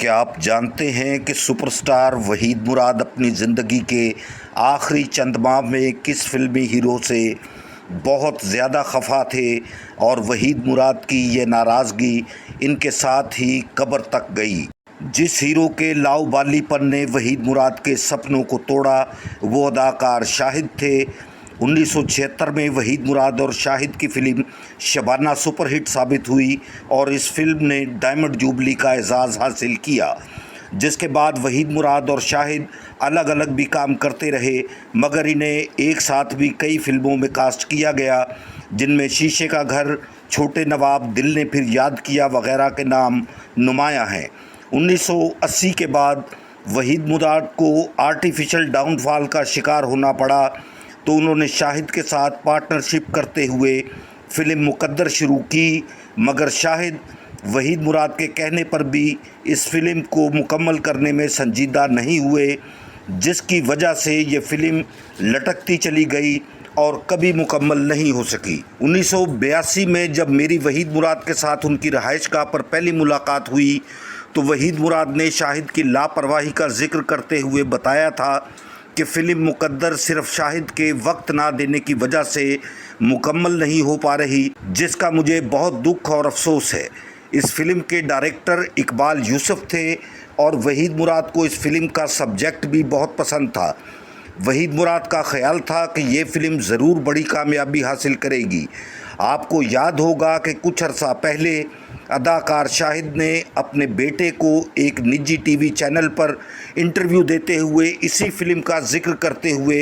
क्या आप जानते हैं कि सुपरस्टार वहीद मुराद अपनी ज़िंदगी के आखिरी चंद माह में किस फिल्मी हीरो से बहुत ज़्यादा खफा थे और वहीद मुराद की ये नाराज़गी इनके साथ ही कब्र तक गई। जिस हीरो के लाउबालीपन ने वहीद मुराद के सपनों को तोड़ा वो अदाकार शाहिद थे। 1976 में वहीद मुराद और शाहिद की फ़िल्म शबाना सुपरहिट साबित हुई और इस फिल्म ने डायमंड जुबली का एजाज़ हासिल किया। जिसके बाद वहीद मुराद और शाहिद अलग अलग भी काम करते रहे, मगर इन्हें एक साथ भी कई फिल्मों में कास्ट किया गया, जिनमें शीशे का घर, छोटे नवाब, दिल ने फिर याद किया वगैरह के नाम नुमायाँ हैं। 1980 के बाद वहीद मुराद को आर्टिफिशियल डाउनफॉल का शिकार होना पड़ा, तो उन्होंने शाहिद के साथ पार्टनरशिप करते हुए फ़िल्म मुकद्दर शुरू की, मगर शाहिद वहीद मुराद के कहने पर भी इस फ़िल्म को मुकम्मल करने में संजीदा नहीं हुए, जिसकी वजह से ये फ़िल्म लटकती चली गई और कभी मुकम्मल नहीं हो सकी। 1982 में जब मेरी वहीद मुराद के साथ उनकी रहाइशगाह पर पहली मुलाकात हुई तो वहीद मुराद ने शाहिद की लापरवाही का जिक्र करते हुए बताया था कि फ़िल्म मुकद्दर सिर्फ शाहिद के वक्त ना देने की वजह से मुकम्मल नहीं हो पा रही, जिसका मुझे बहुत दुख और अफसोस है। इस फिल्म के डायरेक्टर इकबाल यूसुफ थे और वहीद मुराद को इस फिल्म का सब्जेक्ट भी बहुत पसंद था। वहीद मुराद का ख्याल था कि ये फ़िल्म ज़रूर बड़ी कामयाबी हासिल करेगी। आपको याद होगा कि कुछ अर्सा पहले अदाकार शाहिद ने अपने बेटे को एक निजी टीवी चैनल पर इंटरव्यू देते हुए इसी फिल्म का जिक्र करते हुए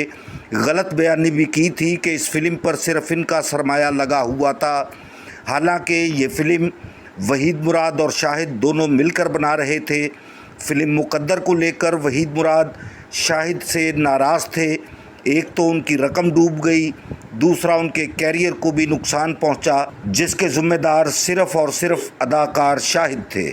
गलत बयानी भी की थी कि इस फिल्म पर सिर्फ इनका सरमाया लगा हुआ था। हालांकि ये फ़िल्म वहीद मुराद और शाहिद दोनों मिलकर बना रहे थे। फ़िल्म मुकद्दर को लेकर वहीद मुराद शाहिद से नाराज़ थे। एक तो उनकी रकम डूब गई, दूसरा उनके कैरियर को भी नुकसान पहुंचा, जिसके ज़िम्मेदार सिर्फ़ और सिर्फ अदाकार शाहिद थे।